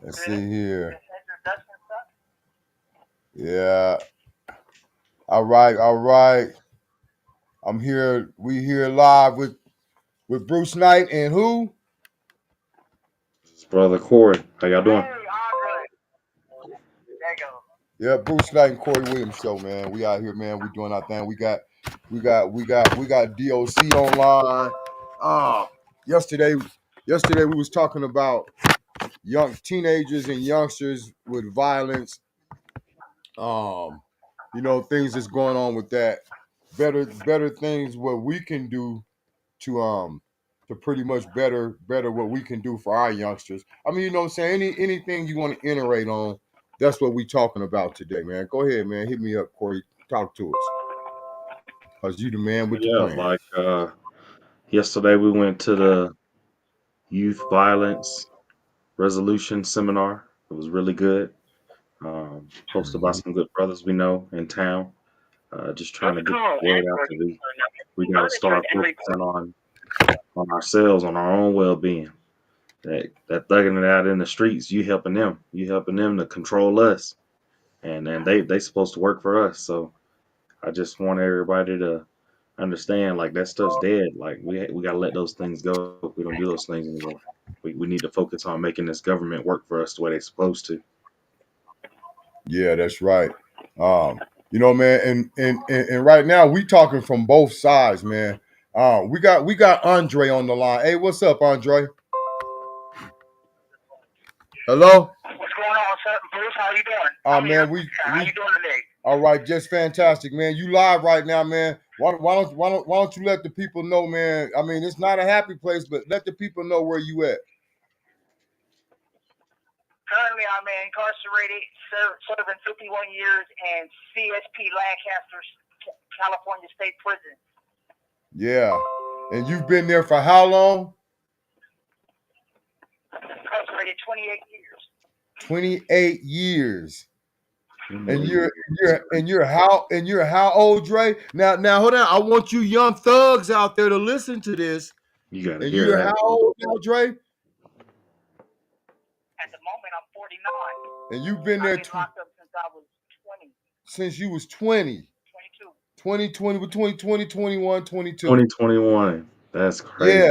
Let's see here. Yeah. All right. All right. I'm here. We here live with Bruce Knight and who? It's Brother Corey. How y'all doing? Yeah, Bruce Knight and Corey Williams show, man. We out here, man. We doing our thing. We got DOC online. Uh, yesterday, yesterday we was talking about young teenagers and youngsters with violence. Um, things that's going on with that. Better things what we can do to pretty much better what we can do for our youngsters. I mean, you know what I'm saying? Anything you want to iterate on, that's what we talking about today, man. Go ahead, man. Hit me up, Corey. Talk to us. Cause you the man with the Yeah, plan. like yesterday we went to the youth violence resolution seminar. It was really good. Hosted by Mhm. some good brothers we know in town. Just trying to get the word out that we got to start focusing on ourselves, on our own well being. That thugging it out in the streets, you helping them. You helping them to control us, and they supposed to work for us. So I just want everybody to understand like that stuff's dead. Like we gotta let those things go. We don't do those things anymore. We need to focus on making this government work for us the way they're supposed to. Yeah, that's right. Um, man, and right now we talking from both sides, man. We got Andre on the line. Hey, what's up, Andre? Hello? What's going on, sir? Bruce, how you doing? I'm here. Man, we How we you doing today? all right, just fantastic, man. You live right now, man. Why don't you let the people know, man? I mean, it's not a happy place, but let the people know where you at. Currently, I'm incarcerated, serving 51 years in CSP Lancaster, California State Prison. Yeah, and you've been there for how long? Incarcerated 28 years. 28 years. And 28 you're years. That's you're and crazy. you're how old, Dre? Now hold on. I want you young thugs out there to listen to this. You gotta And hear you're that. how old now, Dre? At the moment, I'm 49. And you've been I've there been locked up since I was 20, since you was 20. 22. 2020 between 2021, 22. 2021. That's Yeah. crazy.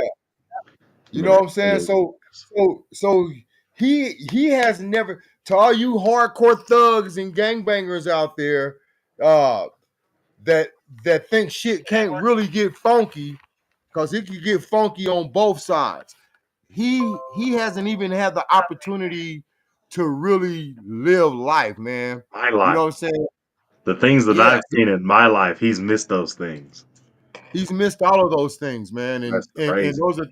You You've know been what there I'm saying? 28 So years. so he has never, to all you hardcore thugs and gangbangers out there, uh that think shit can't really get funky, because it can get funky on both sides. He hasn't even had the opportunity to really live life, man. My You know life. what I'm saying? The things that Yeah, I've seen in my life, he's missed those things. he's missed all of those things, man. And That's and crazy. those are,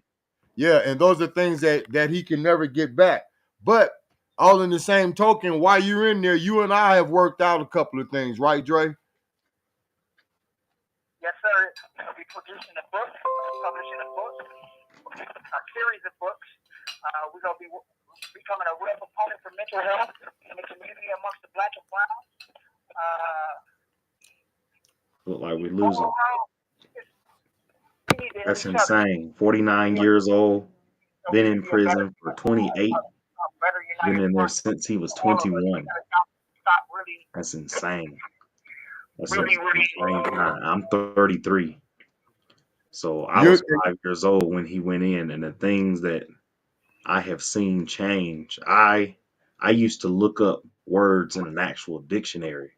yeah, and those are things that he can never get back. But all in the same token, while you're in there, you and I have worked out a couple of things, right, Dre? Yes, sir. I'll be producing a book, publishing a book, a series of books. We're going to be becoming a real proponent for mental health in the community amongst the black and brown. Uh, Look like we're losing. Overall, we need to help That's each other. insane. 49 years old, So been we can in be a better, prison for 28, a better been united in there front since he was for all of us. We 21. got to stop really, That's insane. That's an really. insane time. I'm 33. So I You're was 5 years old when he went in, and the things that I have seen change. I used to look up words in an actual dictionary.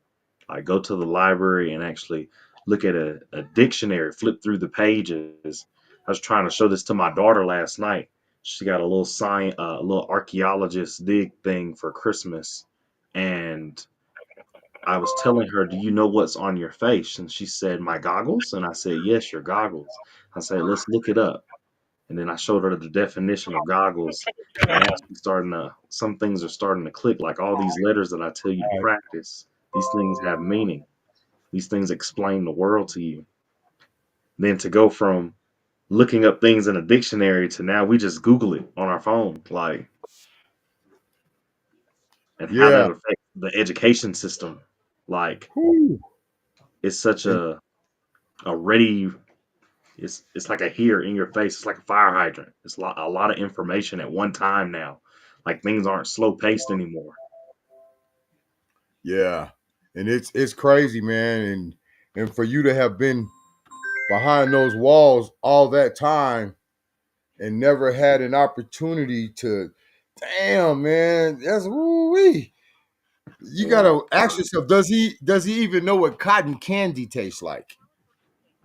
Like go to the library and actually look at a dictionary, flip through the pages. I was trying to show this to my daughter last night. She got a little science, a little archaeologist dig thing for Christmas, and I was telling her, "Do you know what's on your face?" And she said, "My goggles." And I said, "Yes, your goggles." I said, "Let's look it up." And then I showed her the definition of goggles, and now she's starting to. Some things are starting to click. Like all these letters that I tell you to right. practice, these things have meaning. These things explain the world to you. Then to go from looking up things in a dictionary to now we just Google it on our phone, like, and how that Yeah. affects the education system. Like Whew. it's such And a ready. It's like a here in your face. It's like a fire hydrant. It's a lot of information at one time now. like things aren't slow paced anymore. Yeah, and it's crazy, man, and for you to have been behind those walls all that time and never had an opportunity to, damn, man, that's woo-wee. You Yeah. gotta ask yourself, does he even know what cotton candy tastes like?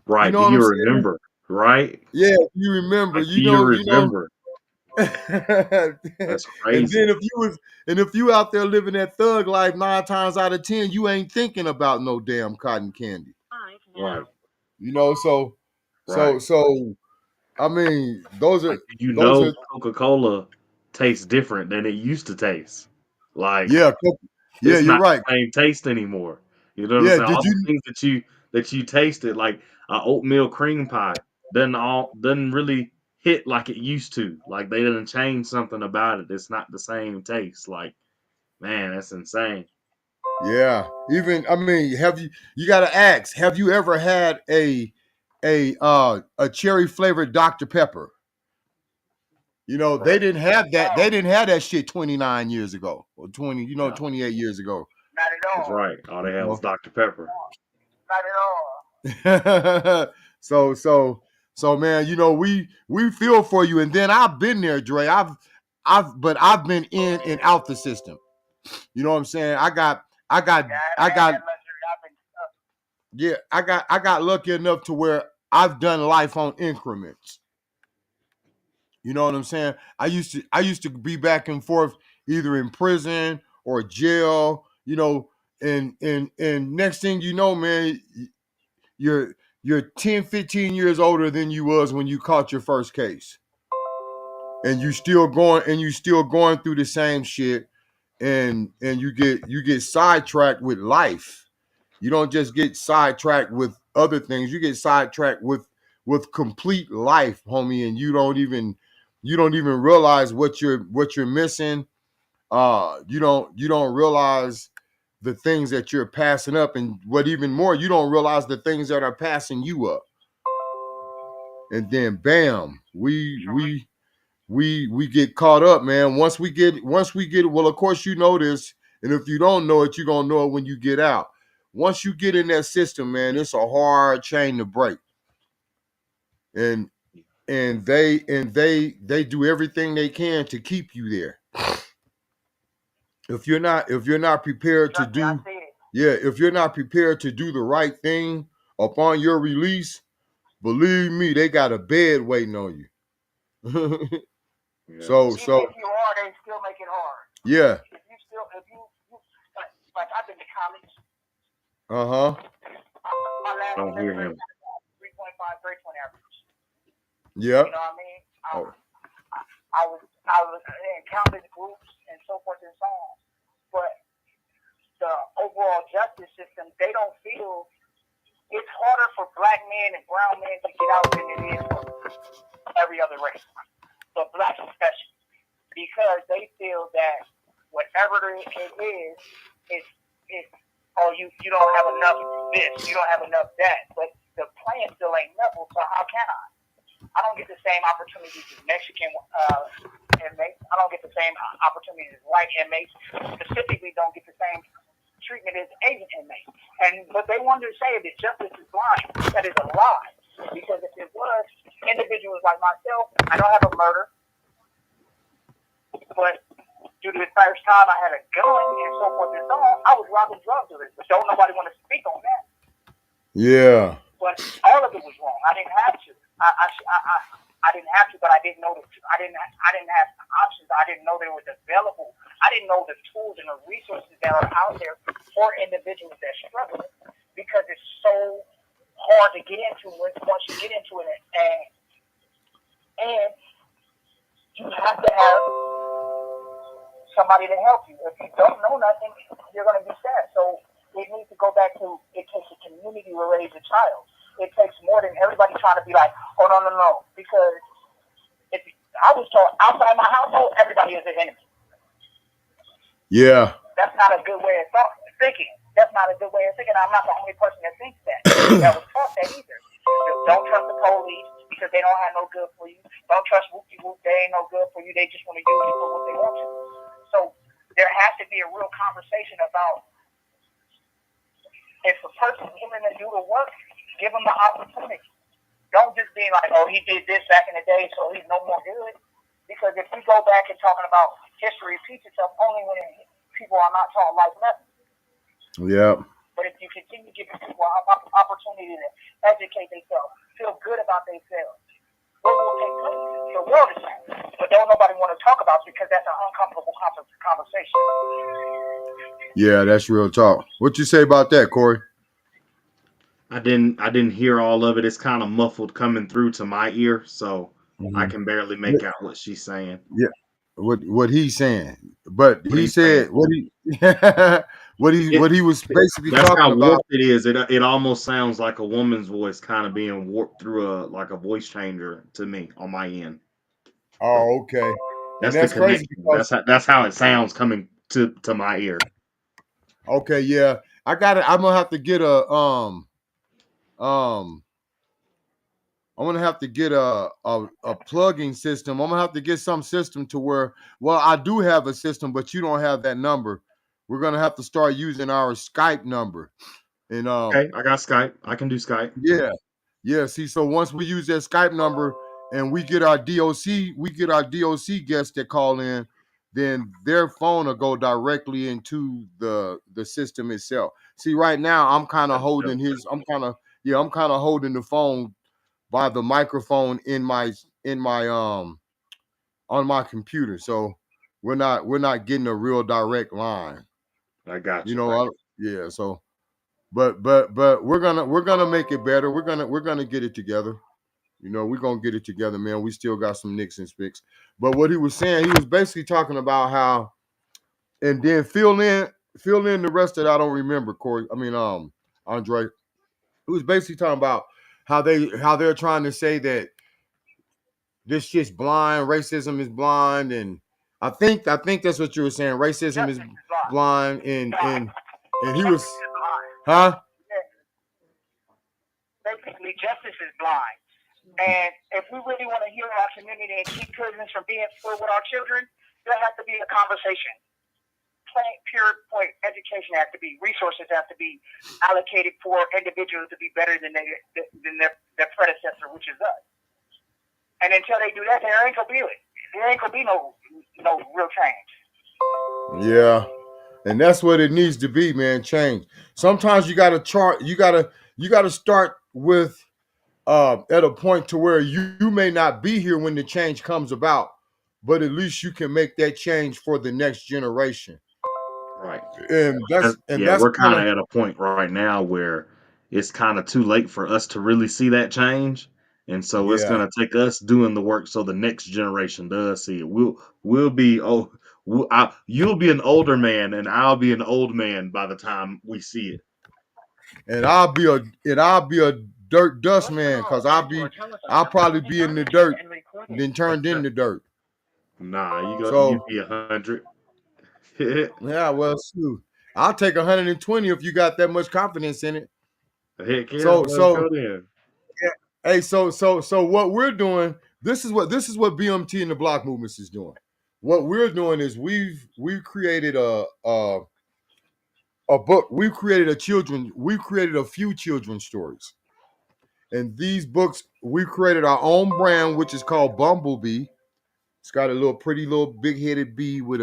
Right. You know Do what you I'm saying? remember? Right? Yeah, you remember, Like, do you remember? and That's then crazy. if you out there living that thug life 9 times out of 10, you ain't thinking about no damn cotton candy. Right. You know, so Right. I mean, those Like, are you those know, are Coca-Cola tastes different than it used to taste. Like, yeah, yeah, it's you're not right. the same taste anymore. You know what I'm Yeah, saying? did All the you things that you tasted, like a oatmeal cream pie, doesn't really hit like it used to. Like they didn't change something about it. It's not the same taste. Like, man, that's insane. Yeah, even I mean, you got to ask, have you ever had a cherry flavored Dr. Pepper? You know, they Right. didn't have that. No, They didn't have that shit 29 years ago or 20, No, 28 years ago. not at that's all. right. All they You had was know? Dr. Pepper. Not at all. so man, you know, we feel for you. And then I've been there, Dre. I've been in and out the system. You know what I'm saying? I got Yeah, I haven't had that luxury. I've been stuck. yeah, I got lucky enough to where I've done life on increments. You know what I'm saying? I used to be back and forth either in prison or jail, you know, and next thing you know, man, you're you're 10, 15 years older than you was when you caught your first case. And you still going through the same shit, and you get sidetracked with life. You don't just get sidetracked with other things. You get sidetracked with complete life, homie, and you don't even realize what you're missing. You don't realize the things that you're passing up, and what even more, you don't realize the things that are passing you up. And then bam, we get caught up, man. Once we get well, of course you know this, and if you don't know it, you're gonna know it when you get out. Once you get in that system, man, it's a hard chain to break. And they do everything they can to keep you there. If you're not prepared to Trust me, I do see it. yeah, if you're not prepared to do the right thing upon your release, believe me, they got a bed waiting on you. Yeah. so Even if you are, they still make it hard. yeah, If you like I've been to college. uh-huh. My last Don't hear semester, him. 3.5 grade point average. Yep. You know what I mean? Oh. I was in countless groups and so forth and so on. But the overall justice system, they don't feel it's harder for black men and brown men to get out than it is for every other race, but blacks especially, because they feel that whatever it is oh you don't have enough this, you don't have enough that, but the playing still ain't level, so how can I? I don't get the same opportunities as Mexican inmates. I don't get the same opportunities as white inmates. Specifically, don't get the same treatment as Asian inmates. But they want to say that justice is blind. That is a lie. Because if it was, individuals like myself, I don't have a murder, but due to the first time I had a gun and so forth and so on, I was robbing drug dealers. But don't nobody want to speak on that. Yeah. But all of it was wrong. I didn't have to. I didn't have to, but I didn't know I didn't have options. I didn't know they were available. I didn't know the tools and the resources that are out there for individuals that struggle, because it's so hard to get into once you get into it, and you have to have somebody to help you. If you don't know nothing, you're going to be sad. So it needs to go back to, it takes a community to raise a child. It takes more than everybody trying to be like, oh, no. Because if I was told outside my household, everybody is an enemy. Yeah. That's not a good way of thinking. That's not a good way of thinking. I'm not the only person that thinks that. That was taught that either. Don't trust the police because they don't have no good for you. Don't trust whoopie whoop. They ain't no good for you. They just want to use you for what they want to. to be a real conversation about if a person is willing to do the work, give them the opportunity. Don't just be like, oh, he did this back in the day, so he's no more good. Because if we go back and talking about history repeats itself only when people are not taught life lessons. Yeah. But if you continue giving people an opportunity to educate themselves, feel good about themselves, what will take place? The world is changing. But don't nobody want to talk about it because that's an uncomfortable conversation. Yeah, that's real talk. What you say about that, Corey? I didn't hear all of it. It's kind of muffled coming through to my ear, so I can barely make out what she's saying. Yeah, what he's saying, but What he he's said saying. what he was basically That's how talking about. warped it is. It almost sounds like a woman's voice kind of being warped through a voice changer to me on my end. Oh, okay. That's And the that's crazy connection. because That's how it sounds coming to my ear. okay, yeah, I got it. I'm gonna have to get I'm gonna have to get a plugging system. I'm gonna have to get some system to where, well, I do have a system, but you don't have that number. We're gonna have to start using our Skype number. And Okay, I got Skype. I can do Skype. yeah. See, so once we use that Skype number and we get our DOC guests that call in, then their phone will go directly into the system itself. See, right now I'm kind of holding I'm kind of holding the phone by the microphone in my on my computer. So we're not getting a real direct line. I got you. You know, yeah. So but we're gonna make it better. We're gonna get it together. You know, we're gonna get it together, man. We still got some nicks and spicks. But what he was saying, he was basically talking about how, and then fill in the rest that I don't remember, Corey. I mean, Andre. He was basically talking about how they're trying to say that this shit's blind, racism is blind, and I think that's what you were saying. Racism is blind, and he was, huh? Basically, justice is blind. And if we really want to heal our community and keep prisons from being filled with our children, there has to be a conversation. Plain, pure point education has to be, resources have to be allocated for individuals to be better than their predecessor, which is us. And until they do that, there ain't gonna be no real change. Yeah, and that's what it needs to be, man. Change. Sometimes you gotta start with at a point to where you may not be here when the change comes about, but at least you can make that change for the next generation. Right. And that's we're kind of at a point right now where it's kind of too late for us to really see that change. And so it's going to take us doing the work so the next generation does see it. We'll be you'll be an older man and I'll be an old man by the time we see it. And I'll be a dirt dust man because I'll probably be in the dirt and then turned into dirt. Nah, you'd be 100. Yeah, well, shoot. I'll take 120 if you got that much confidence in it. Heck yeah. So hey, so what we're doing, this is what BMT and the Block Movements is doing. What we're doing is we've created a book. We've created a few children's stories. And these books, we created our own brand, which is called Bumblebee. It's got a little pretty little big-headed bee with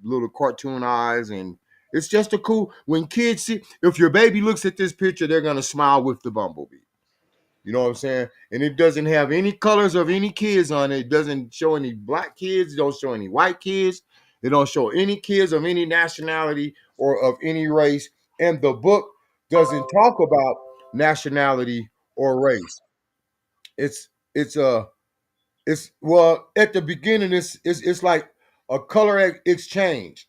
little cartoon eyes, and it's just a cool. When kids see, if your baby looks at this picture, they're gonna smile with the bumblebee. You know what I'm saying? And it doesn't have any colors of any kids on it. It doesn't show any black kids. It don't show any white kids. It don't show any kids of any nationality or of any race. And the book doesn't talk about nationality or race. It's well, at the beginning it's like a color exchange,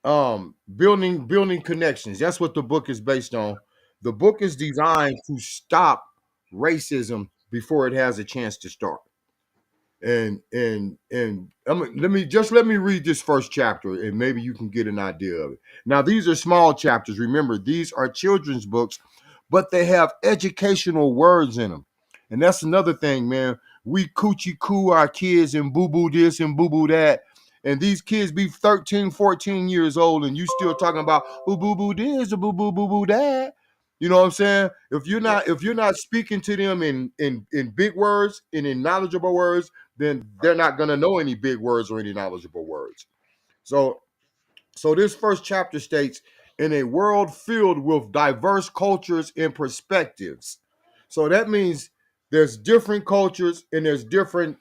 building connections. That's what the book is based on. The book is designed to stop racism before it has a chance to start. And let me read this first chapter and maybe you can get an idea of it. Now, these are small chapters. Remember, these are children's books, but they have educational words in them. And that's another thing, man. We coochie coo our kids and boo boo this and boo boo that. and these kids be 13, 14 years old, and you still talking about boo boo boo this or boo boo boo boo that. You know what I'm saying? If you're not speaking to them in big words and in knowledgeable words, then they're not gonna know any big words or any knowledgeable words. So this first chapter states, in a world filled with diverse cultures and perspectives. So that means there's different cultures and there's different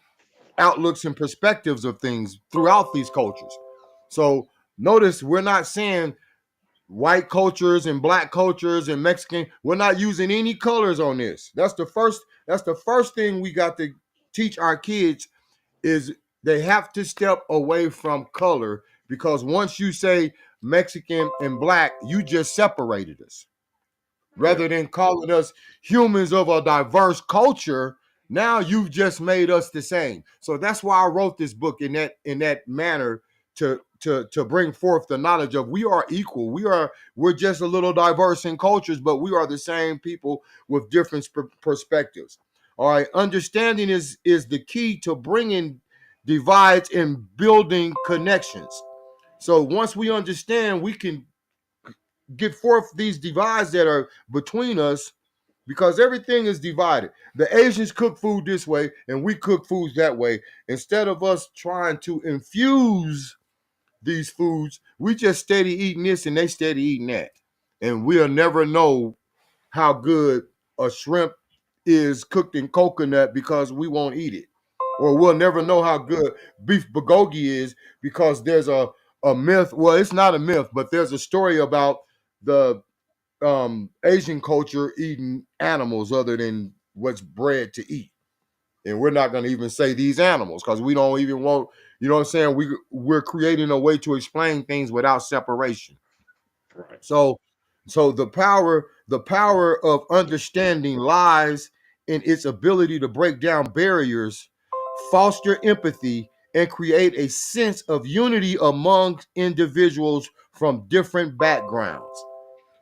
outlooks and perspectives of things throughout these cultures. So notice we're not saying white cultures and black cultures and Mexican. We're not using any colors on this. That's the first thing we got to teach our kids is they have to step away from color, because once you say Mexican and black, you just separated us. Rather than calling us humans of a diverse culture, now you've just made us the same. So that's why I wrote this book in that manner, to bring forth the knowledge of we are equal. We're just a little diverse in cultures, but we are the same people with different perspectives. All right, understanding is the key to bringing divides and building connections. So once we understand, we can get forth these divides that are between us, because everything is divided. The Asians cook food this way and we cook foods that way. Instead of us trying to infuse these foods, we just steady eating this and they steady eating that. And we'll never know how good a shrimp is cooked in coconut because we won't eat it. Or we'll never know how good beef bulgogi is because there's a myth. Well, it's not a myth, but there's a story about the Asian culture eating animals other than what's bred to eat. And we're not going to even say these animals because we don't even want, you know what I'm saying? We're creating a way to explain things without separation. Right. So the power of understanding lies in its ability to break down barriers, foster empathy, and create a sense of unity among individuals from different backgrounds.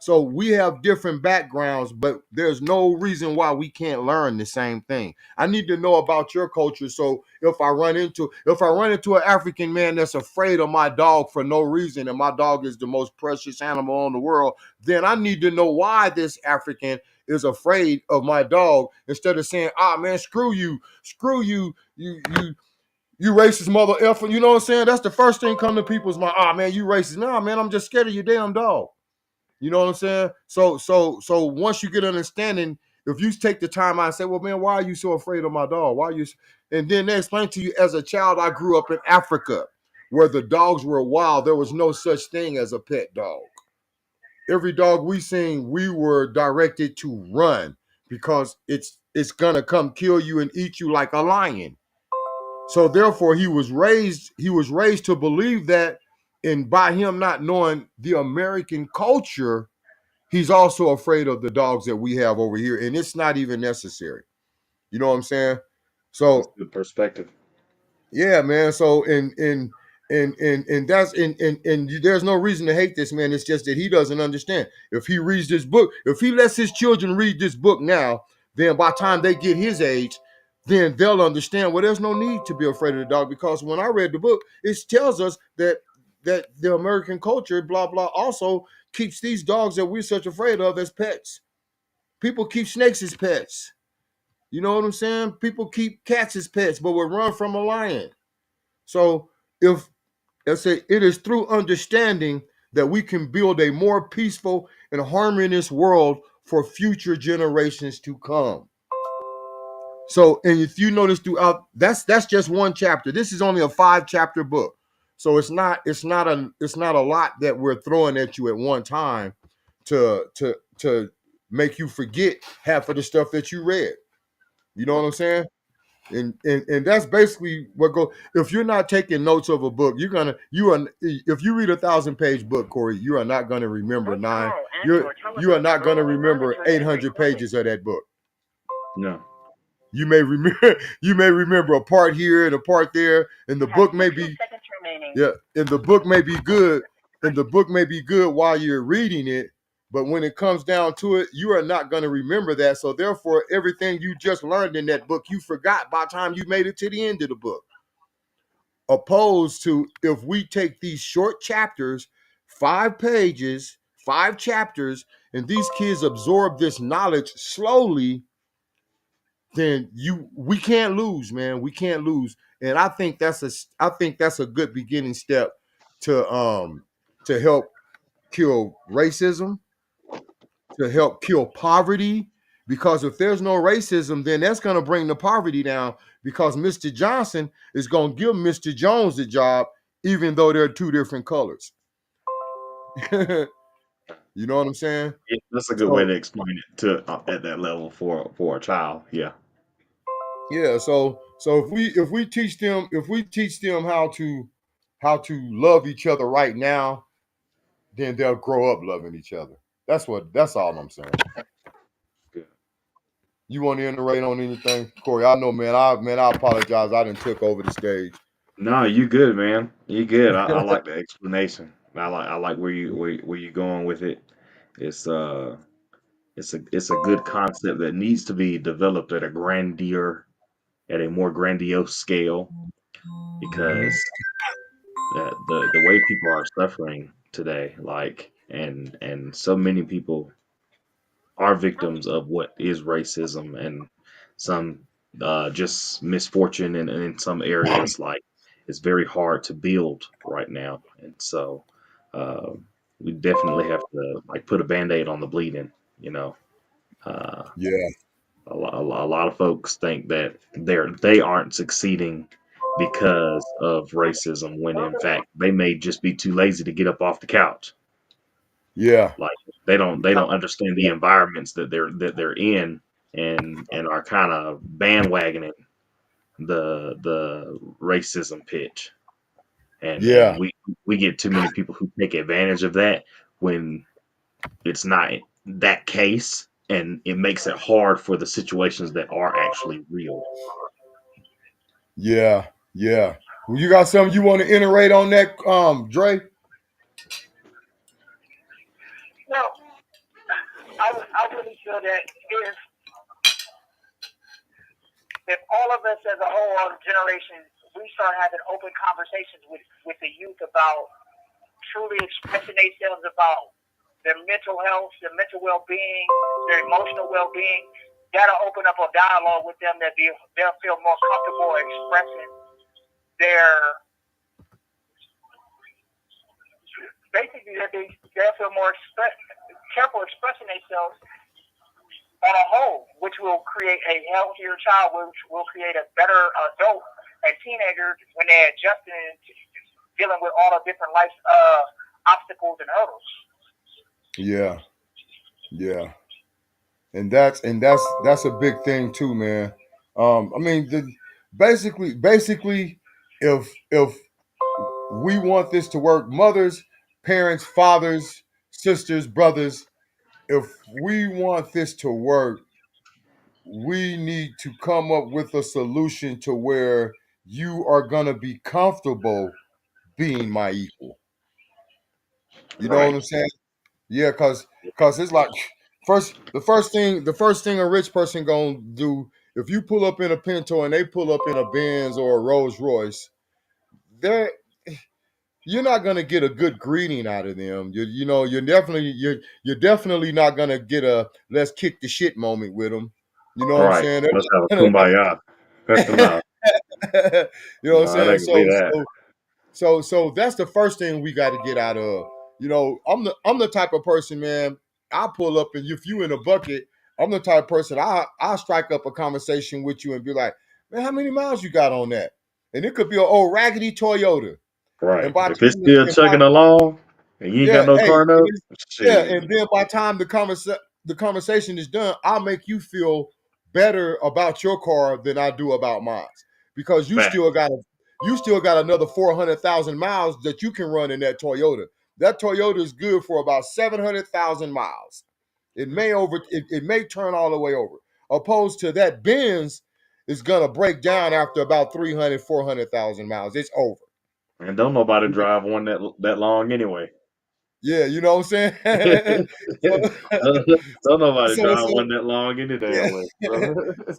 So we have different backgrounds, but there's no reason why we can't learn the same thing. I need to know about your culture. So if I run into an African man that's afraid of my dog for no reason, and my dog is the most precious animal in the world, then I need to know why this African is afraid of my dog, instead of saying, "Ah, man, screw you, you racist mother effer." You know what I'm saying? That's the first thing come to people's mind. "Ah, man, you racist." "Nah, man, I'm just scared of your damn dog." You know what I'm saying? So once you get understanding, if you take the time out and say, "Well, man, why are you so afraid of my dog? Why are you?" And then they explain to you, as a child, I grew up in Africa where the dogs were wild. There was no such thing as a pet dog. Every dog we seen, we were directed to run because it's gonna come kill you and eat you like a lion. So therefore, he was raised to believe that, and by him not knowing the American culture, he's also afraid of the dogs that we have over here, and it's not even necessary. You know what I'm saying? That's So good perspective. yeah, man. So and that's and there's no reason to hate this man. It's just that he doesn't understand. If he reads this book, if he lets his children read this book now, then by the time they get his age, then they'll understand. Well, there's no need to be afraid of the dog, because when I read the book, it tells us that the American culture, blah blah, also keeps these dogs that we're such afraid of as pets. People keep snakes as pets. You know what I'm saying? People keep cats as pets, but will run from a lion. So if let's say it is through understanding that we can build a more peaceful and harmonious world for future generations to come. So, and if you notice throughout, that's just one chapter. This is only a 5-chapter book. So it's not a lot that we're throwing at you at one time to make you forget half of the stuff that you read. You know what I'm saying? And that's basically what go. If you're not taking notes of a book, if you read a 1,000-page book, Corey, you are not gonna remember you are not gonna remember 800 pages of that book. No. You may remember a part here and a part there, and the book may be and the book may be good, while you're reading it, but when it comes down to it, you are not going to remember that. So therefore, everything you just learned in that book, you forgot by the time you made it to the end of the book. opposed to if we take these short chapters, 5 pages, 5 chapters, and these kids absorb this knowledge slowly, then we can't lose, man. We can't lose. And I think that's a good beginning step to help kill racism, to help kill poverty. Because if there's no racism, then that's going to bring the poverty down. Because Mr. Johnson is going to give Mr. Jones the job, even though they're 2 different colors. You know what I'm saying? Yeah, that's a good way to explain it to at that level for a child. Yeah. Yeah. So if we teach them how to love each other right now, then they'll grow up loving each other. That's all I'm saying. Good. You want to iterate on anything, Corey? I know, man. I apologize. I didn't took over the stage. No, you good, man. You good. I like the explanation. I like where you going with it. It's it's a good concept that needs to be developed at a more grandiose scale, because the way people are suffering today, like, and so many people are victims of what is racism, and some just misfortune in some areas. Like, it's very hard to build right now, and so uh, we definitely have to, like, put a band-aid on the bleeding. You know, Yeah. a lot of folks think that they aren't succeeding because of racism, when in fact they may just be too lazy to get up off the couch. Yeah. Like, they don't understand the environments that they're in, and are kind of bandwagoning the racism pitch. And we get too many people who take advantage of that when it's not that case, and it makes it hard for the situations that are actually real. Yeah. Yeah. Well, you got something you want to iterate on that, Dre? Well, I really feel that if all of us as a whole, all the generation, we start having open conversations with the youth about truly expressing themselves about their mental health, their mental well-being, their emotional well-being, that'll open up a dialogue with them that they'll feel more comfortable expressing their, basically they'll feel more careful expressing themselves on a whole, which will create a healthier child, which will create a better adult and teenager when they're adjusting and dealing with all the different life obstacles and hurdles. Yeah. Yeah. And that's a big thing too, man. I mean, basically, if we want this to work, mothers, parents, fathers, sisters, brothers, if we want this to work, we need to come up with a solution to where you are gonna be comfortable being my equal. You know what Right. I'm saying? Yeah, cause it's like the first thing a rich person gonna do, if you pull up in a Pinto and they pull up in a Benz or a Rolls Royce, they're you're not gonna get a good greeting out of them. You're definitely not gonna get a let's kick the shit moment with them. You know what I'm Right. saying? Let's have a kumbaya. No, You know what I'm no, it saying? ain't gonna be that. So that's the first thing we got to get out of. I'm the type of person, man. I pull up, and if you in a bucket, I'm the type of person. I strike up a conversation with you and be like, man, how many miles you got on that? And it could be an old raggedy Toyota. And Right. by If it's still chugging along and you ain't yeah, got no hey, car note, yeah, shit. and then by the time the conversation is done, I'll make you feel better about your car than I do about mine, because Fact. you still got another 400,000 miles that you can run in that Toyota. That Toyota is good for about 700,000 miles. It may turn all the way over. Opposed to that Benz is gonna break down after about 300, 400,000 miles. It's over. And don't nobody drive one that long anyway. Yeah, you know what I'm saying? so, Don't nobody drive so one that long any yeah. damn way.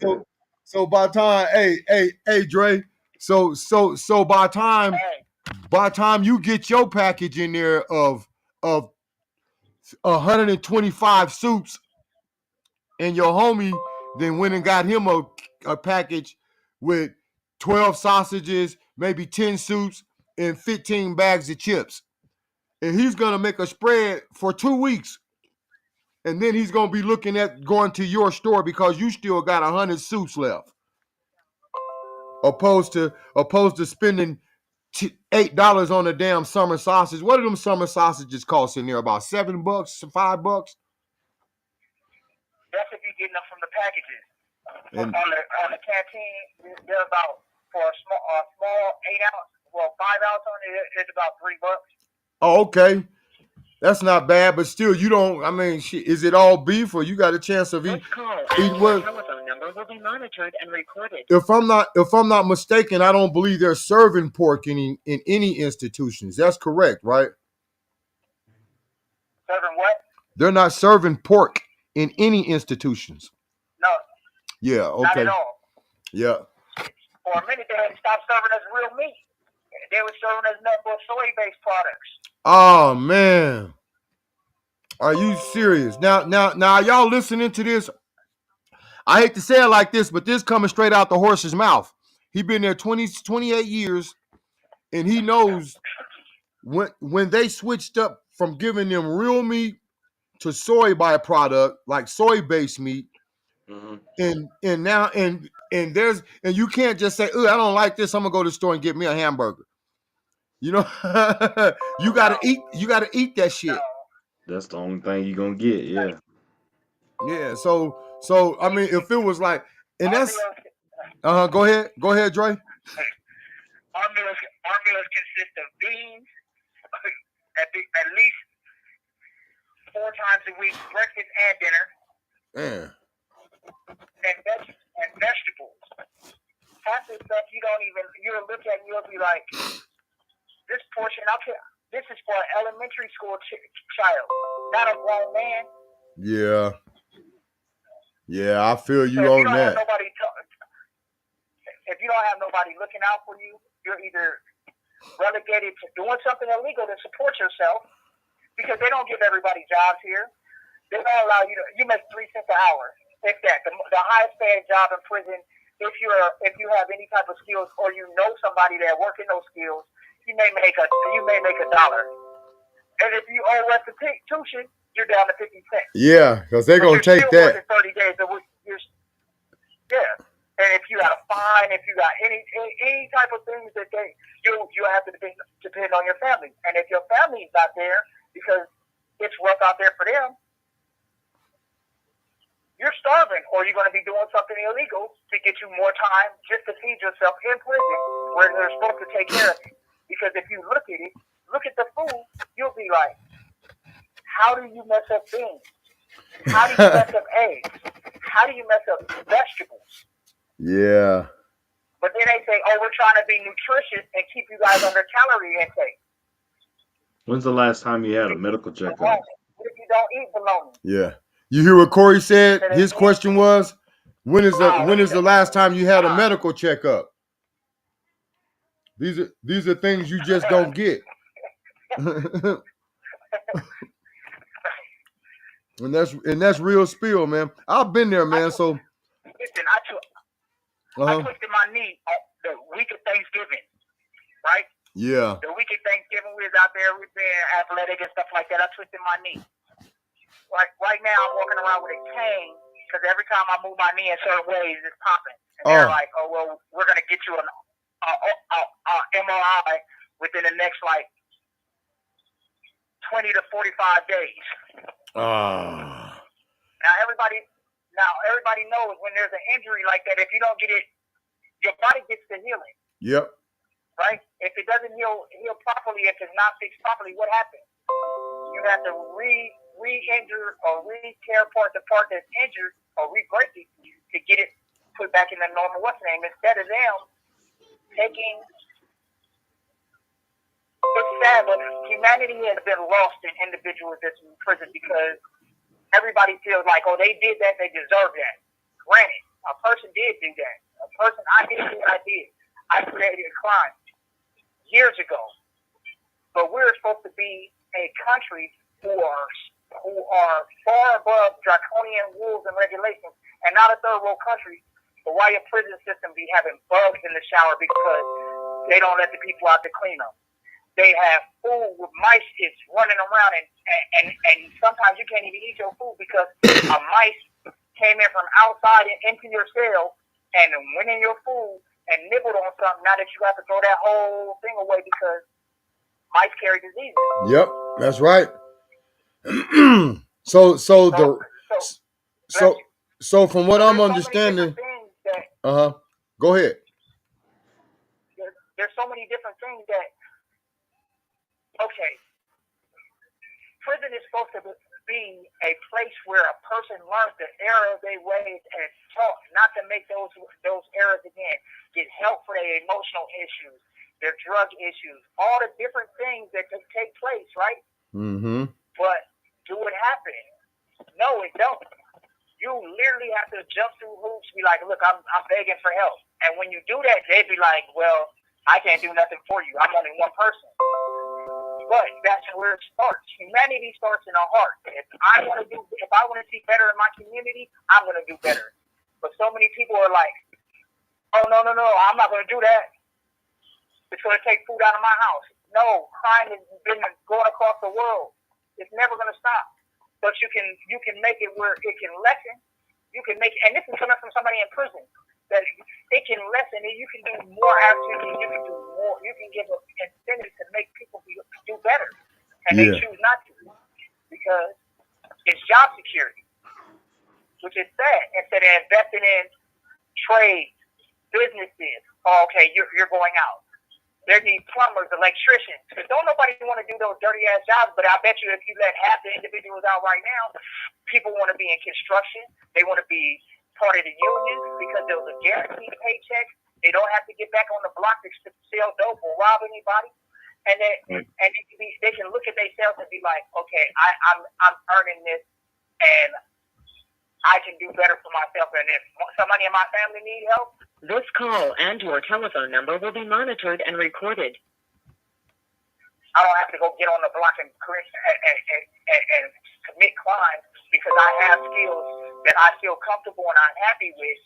So, so by the time, hey, Dre. So by Hey, the time you get your package in there of 125 soups, and your homie then went and got him a package with 12 sausages, maybe 10 soups, and 15 bags of chips. And he's gonna make a spread for 2 weeks. And then he's gonna be looking at going to your store because you still got 100 soups left. Opposed to spending $8 on a damn summer sausage. What do them summer sausages cost in there? About $7, $5? that's if you're getting them from the packages. And On the canteen, they're about for a small 8 ounce, well 5 ounce on it, it's about $3. oh, okay. That's not bad, but still, you don't. I mean, is it all beef, or you got a chance of eating what? Telephone number will be monitored and recorded. If I'm not mistaken, I don't believe they're serving pork in any institutions. That's correct, right? Serving what? They're not serving pork in any institutions. No, Yeah. not Okay. at all. Yeah. For a minute, they had stopped serving us real meat. They were serving us nothing but soy-based products. Oh man, are you serious? Now, y'all listening to this? I hate to say it like this, but this coming straight out the horse's mouth. He been there 28 years, and he knows when they switched up from giving them real meat to soy byproduct, like soy-based meat, Mm-hmm. and now and you can't just say, "Oh, I don't like this. I'm gonna go to the store and get me a hamburger." You know, you gotta eat that shit. That's the only thing you're gonna get. Yeah. Yeah. So I mean, if it was like, and Our that's meals, go ahead, Dre. our meals consist of beans at least 4 times a week, breakfast and dinner, Man. and vegetables. Half the stuff you'll look at and you'll be like, this portion, this is for an elementary school child, not a grown man. Yeah. Yeah, I feel you So on that. if you don't have nobody looking out for you, you're either relegated to doing something illegal to support yourself, because they don't give everybody jobs here. They don't allow you you make 3 cents an hour, if that. The highest paying job in prison, if you have any type of skills or you know somebody that work in those skills, you may make $1. And if you owe restitution, you're down to 50 cents. Yeah, because they're gonna take that. 30 days a week. Yeah. And if you got a fine, if you got any type of things that you have to depend on your family. And if your family's not there because it's rough out there for them, you're starving, or you're going to be doing something illegal to get you more time just to feed yourself in prison where they're supposed to take care of you. Because if you look at the food, you'll be like, how do you mess up beans? How do you mess up eggs? How do you mess up vegetables? Yeah. But then they say, oh, we're trying to be nutritious and keep you guys under calorie intake. When's the last time you had a medical checkup? What if you don't eat bologna? Yeah. You hear what Corey said? His question was, when is the last time you had a medical checkup? These are things you just don't get. And that's real spill, man. I've been there, man. So listen, I twisted my knee the week of Thanksgiving, right? Yeah. The week of Thanksgiving, we was out there, we being athletic and stuff like that. I twisted my knee. Like right now, I'm walking around with a cane because every time I move my knee in certain ways, it's popping. And they're like, "Oh well, we're gonna get you an MRI within the next 20 to 45 days." Now everybody knows when there's an injury like that, if you don't get it, your body gets to healing. Yep. Right? If it doesn't heal properly, if it's not fixed properly, what happens? You have to re-injure or re-tear apart the part that's injured or re-break it to get it put back in the normal instead of them taking. It's sad, but humanity has been lost in individuals that's in prison because everybody feels like, oh, they did that, they deserve that. Granted, a person did do that. A person, I did what I did. I created a crime years ago. But we're supposed to be a country who are far above draconian rules and regulations, and not a third world country. But why your prison system be having bugs in the shower because they don't let the people out to clean them? They have food with mice is running around, and sometimes you can't even eat your food because a mice came in from outside and into your cell and went in your food and nibbled on something. Now that you have to throw that whole thing away because mice carry diseases. Yep, that's right. So from what I'm understanding, go ahead. There's so many different things that, okay, prison is supposed to be a place where a person learns the error of their ways and taught not to make those errors again. Get help for their emotional issues, their drug issues, all the different things that can take place, right? Mm-hmm. But do it happen? No, it don't. You literally have to jump through hoops, be like, look, I'm begging for help. And when you do that, they'd be like, well, I can't do nothing for you. I'm only one person. But that's where it starts. Humanity starts in our heart. If I want to see better in my community, I'm going to do better. But so many people are like, oh, no, I'm not going to do that. It's going to take food out of my house. No, crime has been going across the world. It's never going to stop. But you can make it where it can lessen. You can make, and this is coming from somebody in prison, that it can lessen and you can do more activity. You can do more. You can give an incentive to make people do better, and they choose not to because it's job security, which is sad. Instead of investing in trade, businesses, okay, you're going out. There need plumbers, electricians. Because don't nobody want to do those dirty ass jobs. But I bet you if you let half the individuals out right now, people want to be in construction. They want to be part of the union because there was a guaranteed paycheck. They don't have to get back on the block to sell dope or rob anybody. And they can look at themselves and be like, okay, I'm earning this, and I can do better for myself. And if somebody in my family need help, this call and your telephone number will be monitored and recorded. I don't have to go get on the block and commit crimes because I have skills that I feel comfortable and I'm happy with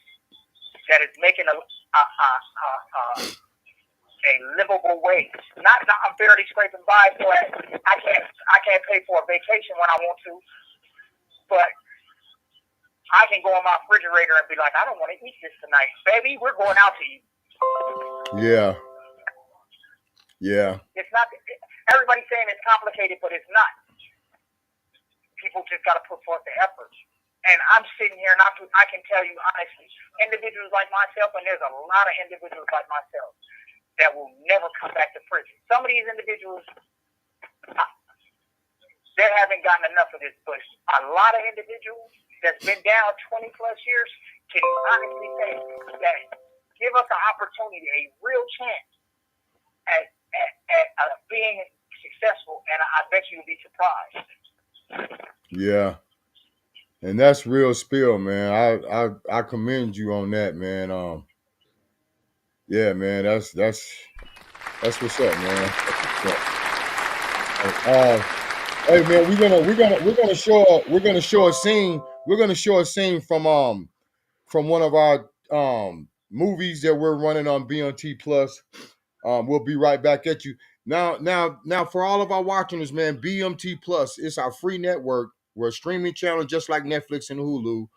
that is making a livable wage. Not I'm barely scraping by, so I can't pay for a vacation when I want to, but I can go in my refrigerator and be like, I don't want to eat this tonight. Baby, we're going out to eat. Yeah. It's not, everybody's saying it's complicated, but it's not. People just got to put forth the effort. And I'm sitting here and I can tell you honestly, individuals like myself, and there's a lot of individuals like myself that will never come back to prison. Some of these individuals, they haven't gotten enough of this, but a lot of individuals that's been down 20 plus years can honestly say that give us an opportunity, a real chance at being successful, and I bet you'll be surprised. Yeah. And that's real spill, man. I commend you on that, man. Yeah, man, that's what's up, man. Hey man, we're gonna show a scene. We're gonna show a scene from one of our movies that we're running on BMT Plus. We'll be right back at you. Now for all of our watchers, man, BMT Plus is our free network. We're a streaming channel just like Netflix and Hulu.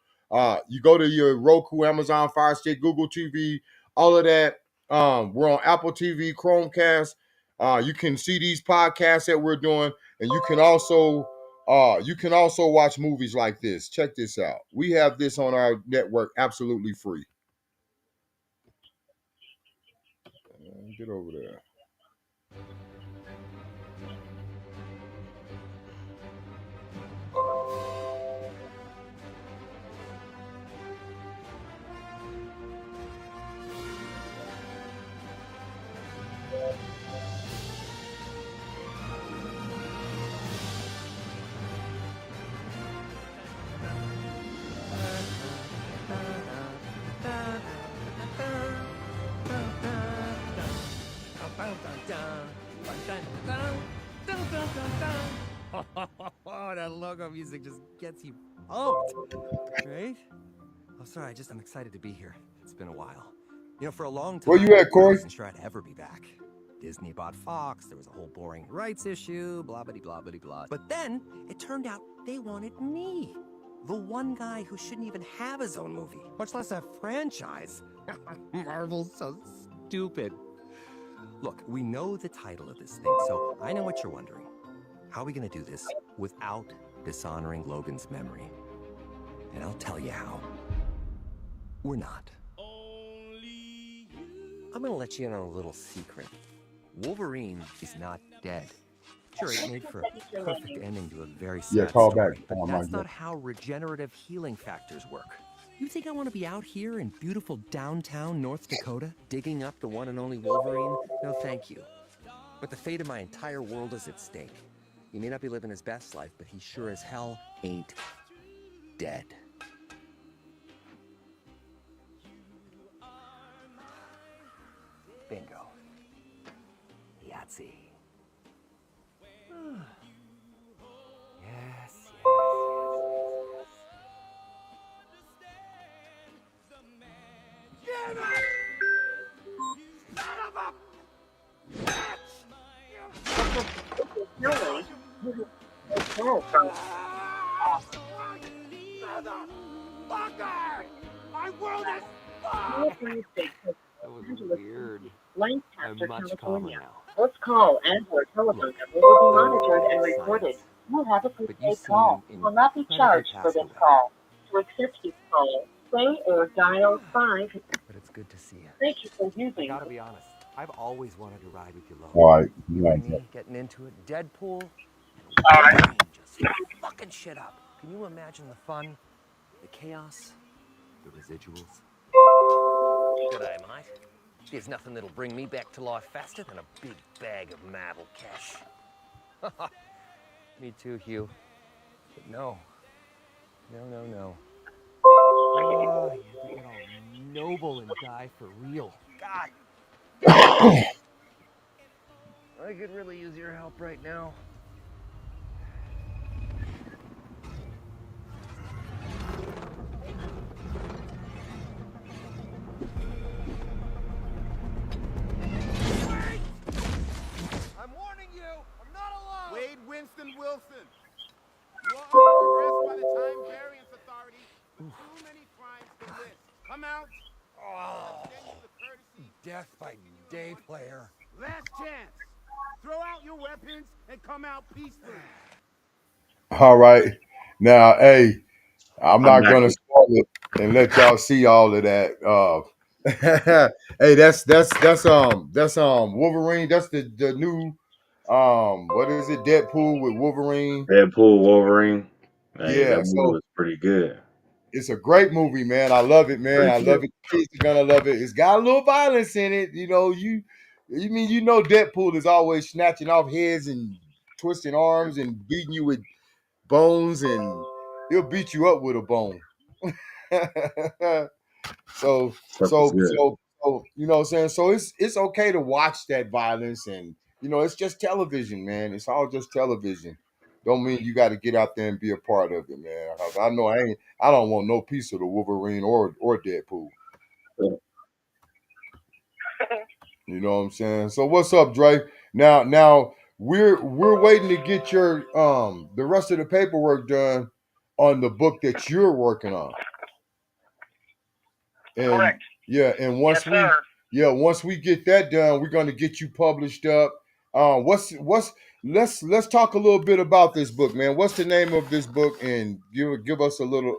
You go to your Roku, Amazon Fire Stick, Google TV, all of that. We're on Apple TV, Chromecast. You can see these podcasts that we're doing, and you can also watch movies like this. Check this out. We have this on our network absolutely free. Get over there. Oh, that logo music just gets you pumped, right? Oh, sorry, I'm excited to be here. It's been a while. You know, for a long time, Where you at, I Corey? wasn't sure I'd ever be back. Disney bought Fox, there was a whole boring rights issue, blah, blah, blah, blah, blah. But then, it turned out they wanted me. The one guy who shouldn't even have his own movie, much less a franchise. Marvel's so stupid. Look, we know the title of this thing, so I know what you're wondering. How are we gonna do this without dishonoring Logan's memory? And I'll tell you how. We're not. I'm gonna let you in on a little secret. Wolverine is not dead. Sure, it made for a perfect ending to a very sad Call back. story, but that's not how regenerative healing factors work. You think I want to be out here in beautiful downtown North Dakota, digging up the one and only Wolverine? No, thank you. But the fate of my entire world is at stake. He may not be living his best life, but he sure as hell ain't dead. Bingo. Yahtzee. Yes, yes, yes. Get up! Son of a Snowing. Snow from Motherfucker! My world is California State That was Angeles, weird. Lancaster, I'm much calmer California. now. This call and your telephone Look, number will be I'm monitored and science, recorded. You have a but you prepaid seem call. You will not be incredibly charged for passive this about call. To accept this call, say or dial 5. it. But it's good to see you. Thank you for I using. gotta be honest. I've always wanted to ride with you, Logan. All right. You and me getting into it, Deadpool, Alright. Wolverine just fucking shit up. Can you imagine the fun, the chaos, the residuals? G'day, mate. There's nothing that'll bring me back to life faster than a big bag of Marvel cash. Me too, Hugh. But no. No. Oh, you have to get all noble and die for real. God. I could really use your help right now. I'm warning you, I'm not alone. Wade Winston Wilson. You are under arrest by the Time Variance Authority with too many crimes to list. Come out. I'll extend you the courtesy. Death by day player. Last chance. Throw out your weapons and come out peacefully. All right. Now, hey, I'm I'm not back. gonna spoil it and let y'all see all of that. Hey, that's Wolverine. That's the new what is it? Deadpool with Wolverine. Deadpool, Wolverine. Hey, Yeah, that movie so was pretty good. it's a great movie, man. I love it, man. I Pretty love good. it. Kids are gonna love it. It's got a little violence in it. You know, you mean Deadpool is always snatching off heads and twisting arms and beating you with bones, and he'll beat you up with a bone. so Stuff was good. you know what I'm saying? So it's okay to watch that violence, and it's just television, man. It's all just television. Don't mean you got to get out there and be a part of it, man. 'Cause I know I don't want no piece of the Wolverine or Deadpool. You know what I'm saying? So what's up, Dre? Now we're waiting to get your the rest of the paperwork done on the book that you're working on. And Correct. yeah, and Yes, sir. once we get that done, we're gonna get you published up. Let's talk a little bit about this book, man. What's the name of this book, and give us a little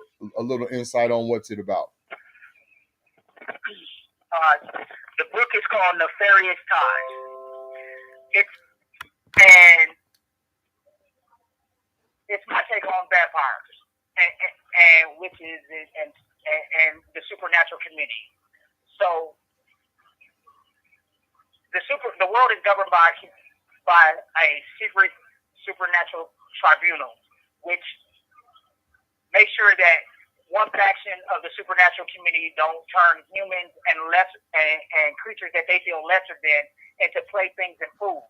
insight on what's it about. The book is called Nefarious Ties. It's my take on vampires and witches and the supernatural community. So the world is governed by a secret supernatural tribunal, which makes sure that one faction of the supernatural community don't turn humans and creatures that they feel lesser than into playthings and fools.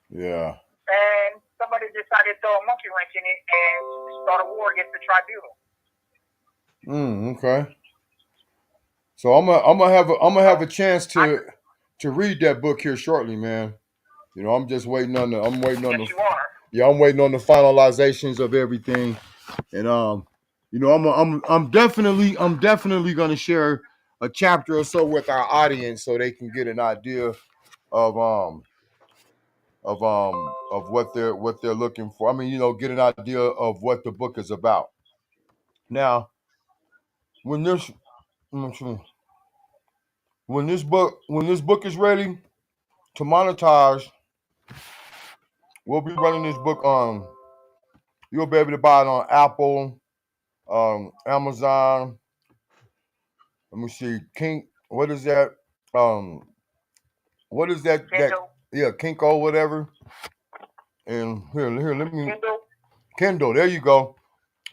Yeah. and somebody decided to throw a monkey wrench in it and start a war against the tribunal. Okay. So I'm gonna have a chance to read that book here shortly, man. You know, I'm just waiting on the Yes, you are. yeah, I'm waiting on the finalizations of everything. And you know, I'm definitely gonna share a chapter or so with our audience so they can get an idea of what they're looking for. I mean, you know, get an idea of what the book is about. Now, when this when this book is ready to monetize, we'll be running this book on. You'll be able to buy it on Apple, Amazon. Let me see, King. What is that? What is that? Kindle. Yeah, Kinko, whatever. And here, let me Kindle. Kindle. There you go.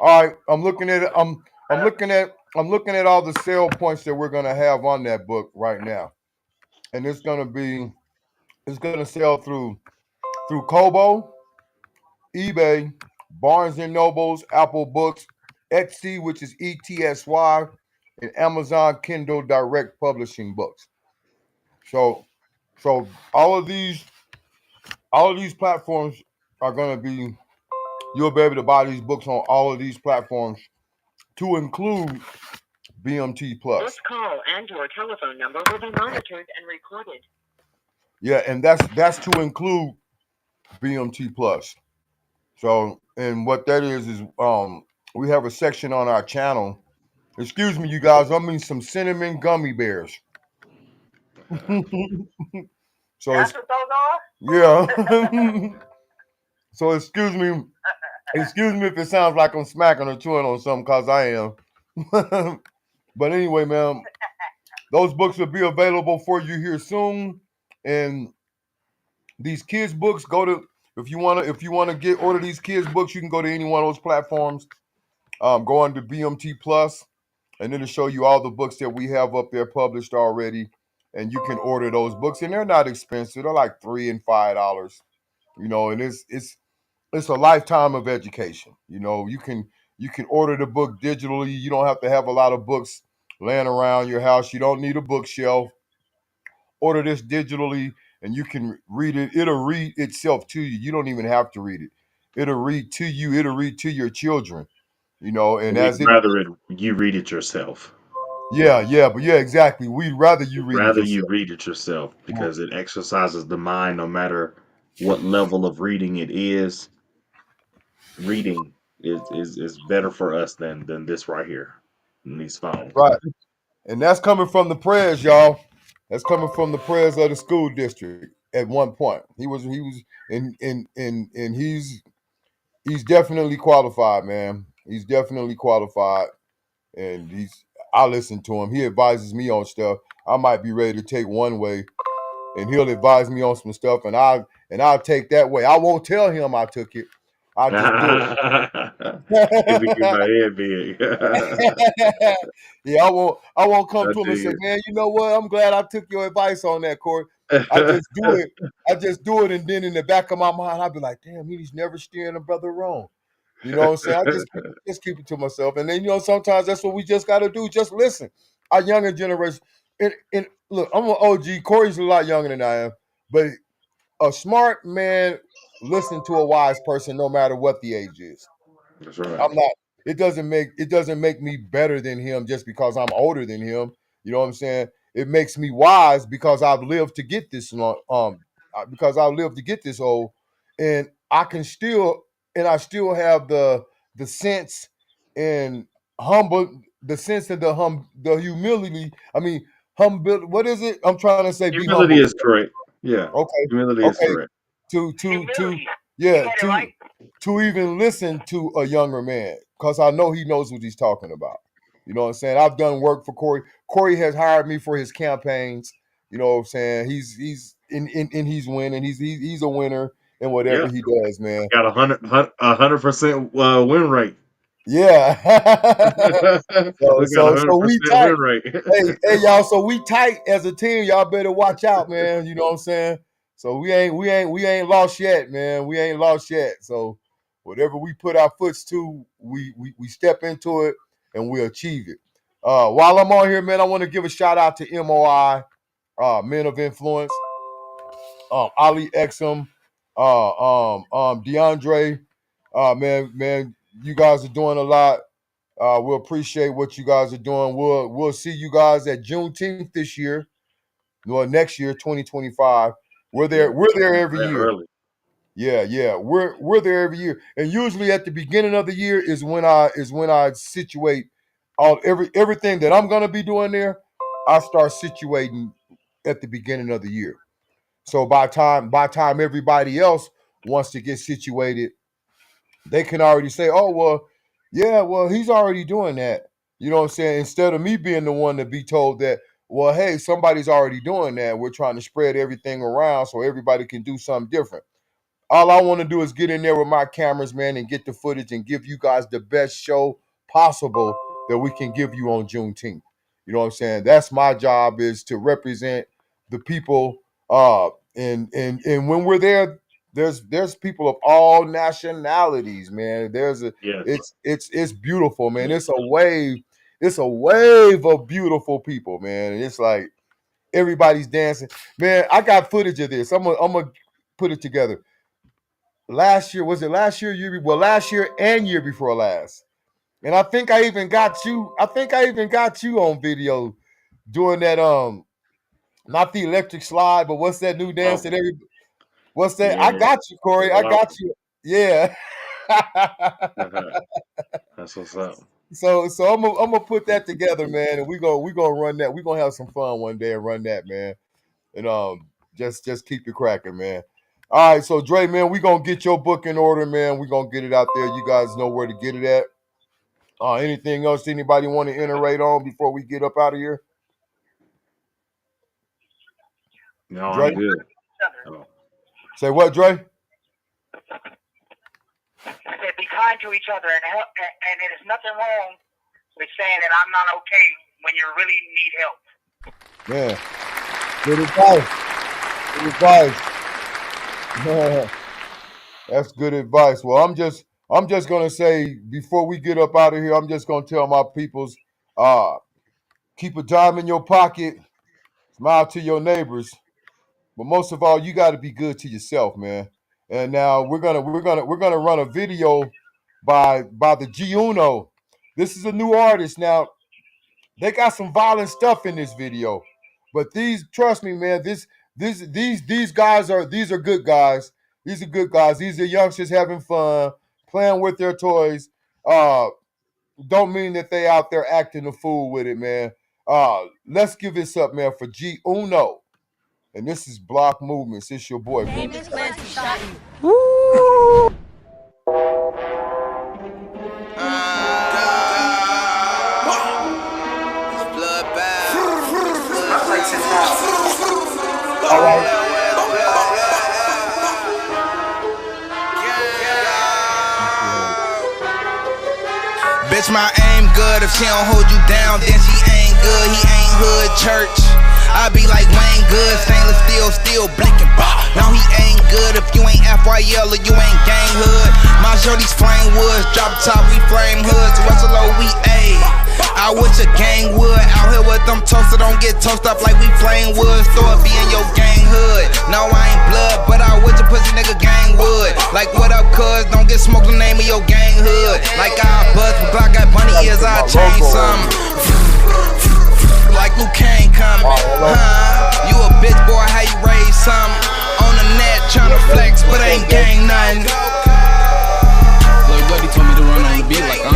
All right, I'm looking at it. I'm looking at all the sale points that we're gonna have on that book right now, and it's gonna sell through Kobo, eBay, Barnes and Nobles, Apple Books, Etsy, which is ETSY, and Amazon Kindle Direct Publishing Books. So all of these platforms are going to be, you'll be able to buy these books on all of these platforms, to include BMT Plus. This call and your telephone number will be monitored and recorded. Yeah, and that's to include BMT Plus. So, and what that is we have a section on our channel. Excuse me, you guys. I mean some cinnamon gummy bears. So That's what those are? yeah. So excuse me if it sounds like I'm smacking or chewing on something, cause I am. But anyway, man, those books will be available for you here soon. And these kids books, if you wanna order these kids books, you can go to any one of those platforms. Go on to BMT Plus, and it'll show you all the books that we have up there published already, and you can order those books. And they're not expensive; they're like $3 and $5. You know, and it's a lifetime of education. You know, you can order the book digitally. You don't have to have a lot of books laying around your house. You don't need a bookshelf. Order this digitally, and you can read it. It'll read itself to you. You don't even have to read it. It'll read to you. It'll read to your children. You know, and We'd rather you read it yourself. Yeah, exactly. We'd rather you read it yourself. You read it yourself, because it exercises the mind no matter what level of reading it is. Reading is better for us than this right here in these phones. Right. And that's coming from the prayers, y'all. That's coming from the prayers of the school district at one point. He was and he's definitely qualified, man. He's definitely qualified. And I listen to him. He advises me on stuff. I might be ready to take one way, and he'll advise me on some stuff, and I'll take that way. I won't tell him I took it. I'll just do it. My head big. Yeah, I won't come to him and say, man, you know what? I'm glad I took your advice on that, Corey. I just do it, and then in the back of my mind, I'll be like, damn, he's never steering a brother wrong. You know what I'm saying? I just keep it to myself. And then, you know, sometimes that's what we just got to do. Just listen. Our younger generation, and look, I'm an OG. Corey's a lot younger than I am, but a smart man listen to a wise person no matter what the age is. That's right. I'm not. It doesn't make me better than him just because I'm older than him. You know what I'm saying? It makes me wise because I've lived to get this long. Because I lived to get this old, and I still have the sense and the sense of the humility. I mean, humble. What is it? I'm trying to say. Humility be humble. is correct. Yeah. Okay. Humility is correct. To even listen to a younger man, because I know he knows what he's talking about. You know what I'm saying? I've done work for Corey. Corey has hired me for his campaigns. You know what I'm saying? He's winning. He's a winner in whatever he does, man. Got 100% win rate. Yeah. so we tight. Win rate. hey, y'all. So we tight as a team. Y'all better watch out, man. You know what I'm saying? So we ain't lost yet, man. We ain't lost yet. So whatever we put our foots to, we step into it and we achieve it. While I'm on here, man, I want to give a shout out to MOI, Men of Influence, Ali Exum, DeAndre. Man, you guys are doing a lot. We'll appreciate what you guys are doing. We'll see you guys at Juneteenth this year. Well, next year, 2025. We're there every year. Early. Yeah. We're there every year. And usually at the beginning of the year is when I situate everything that I'm gonna be doing there. I start situating at the beginning of the year. So by time everybody else wants to get situated, they can already say, oh, well, yeah, well, he's already doing that. You know what I'm saying? Instead of me being the one to be told that, well, hey, somebody's already doing that. We're trying to spread everything around so everybody can do something different. All I want to do is get in there with my cameras, man, and get the footage and give you guys the best show possible that we can give you on Juneteenth. You know what I'm saying? That's my job, is to represent the people. And when we're there, there's people of all nationalities, man. It's beautiful, man. It's a wave of beautiful people, man. And it's like everybody's dancing. Man, I got footage of this. I'm gonna put it together. Last year last year and year before last. And I think I even got you on video doing that, not the electric slide, but what's that new dance that everybody, what's that? Yeah. I got you, Corey. I got you. Yeah. That's what's up. So I'm gonna put that together, man, and we gonna run that. We're gonna have some fun one day and run that, man. And just keep it cracking, man. All right, so Dre, man, we gonna get your book in order, man. We're gonna get it out there. You guys know where to get it at. Anything else anybody want to iterate on before we get up out of here? No, Dre? I'm good. Oh. Say what, Dre? I said, be kind to each other and help. And there's nothing wrong with saying that I'm not okay when you really need help. Yeah. Good advice. That's good advice. Well, I'm just gonna say, before we get up out of here, I'm just gonna tell my peoples, keep a dime in your pocket, smile to your neighbors, but most of all, you got to be good to yourself, man. And now we're gonna run a video by the G Uno. This is a new artist. Now they got some violent stuff in this video, but trust me, man, these guys are good guys. These are good guys. These are youngsters having fun, playing with their toys. Don't mean that they out there acting a fool with it, man. Let's give this up, man, for G Uno. And this is Block Movements. It's your boy. Woo! All right. Bitch, my aim good. If she don't hold you down, then she ain't good. He ain't hood church. I be like Wayne Good, stainless steel, blinking. Now he ain't good if you ain't FYL or you ain't gang hood. My shorty's flame woods, drop top, we flame hoods. Russell we A. I wish a gang would. Out here with them toaster, don't get toasted up like we flame wood. Store be in your gang hood. No, I ain't blood, but I wish a pussy nigga gang would. Like what up, cuz? Don't get smoked the name of your gang hood. Like I buzz, but Glock got bunny ears, I change something. Like Luke Kane coming, You a bitch boy, how you raise something? On the net, tryna flex, but ain't gang nothing. Look, buddy told me to run on the beat like, you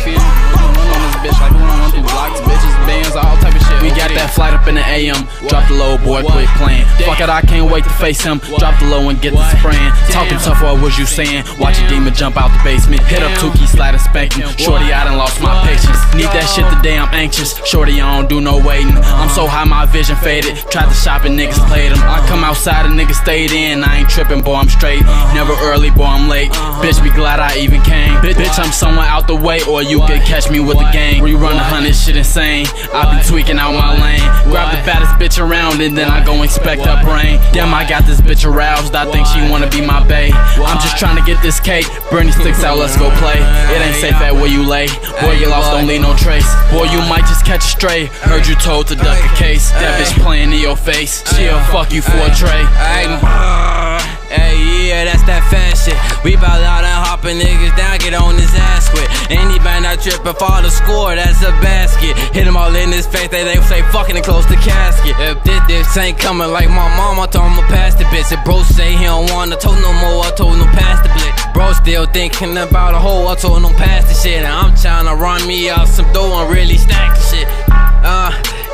feel me? Run on this bitch like, run through blocks, bitches, bands, all type of shit. We got that flight up in the AM, drop the low, boy, quit playing. Fuck it, I can't wait to face him. Drop the low and get the spraying. Talking tough, what was you saying? Watch a demon jump out the basement. Hit up Tukey, slide and spank him. Shorty, I done lost my patience. Need that shit today, I'm anxious. Shorty, I don't do no waiting. I'm so high, my vision faded. Tried to shop and niggas played them. I come outside and niggas stayed in. I ain't tripping, boy, I'm straight. Never early, boy, I'm late. bitch be glad I even came. Bitch, I'm somewhere out the way, or you could catch me with the gang. Rerun 100, shit insane. I be tweaking out my lane. Grab the baddest bitch around, and then I go inspect her brain. Damn, I got this bitch aroused. I think she wanna be my bae. I'm just trying to get this cake. Bernie sticks out, let's go play. It ain't safe at where you lay. Boy, you lost, don't leave no trace. Boy, you might just catch a stray. Heard you told to duck a case. That bitch playing in your face. She'll fuck you for a tray. Hey, yeah, that's that fast shit. We bout out and hopping niggas down, get on his ass quick. Anybody not tripping for the score, that's a basket. Hit him all in his face, they say fucking and close the casket. If this ain't coming like my mama, I told him to pass the bitch. If bro say he don't wanna told no more, I told him pass the blick. Bro still thinking about a hole, I told him pass the shit. And I'm trying to run me out some dough and really stack the shit.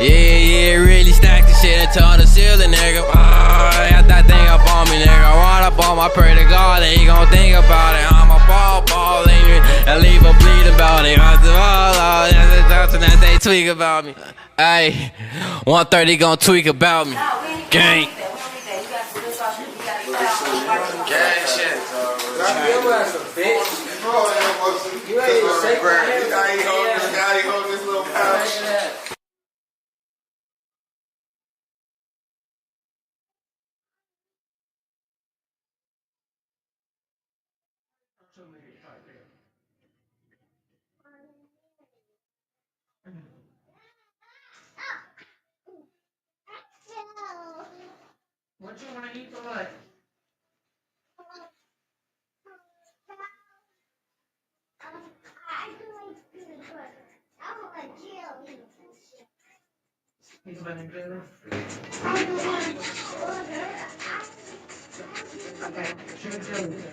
Yeah, really stack the shit until the ceiling, nigga. Got that thing up on me, nigga. Right up on my, pray to God that he gon' think about it. I'm a ball, and leave a bleed about it. That they tweak about me. Ayy, 130 gon' tweak about me. Gang. Gang shit. You ain't even shake my hand. You hold this little pouch. What you want to eat for lunch? He's running good. Okay, sure do.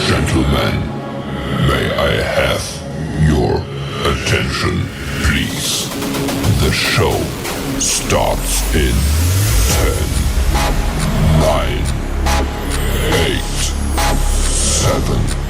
Gentlemen, may I have your attention, please? The show starts in 10, 9, 8, 7,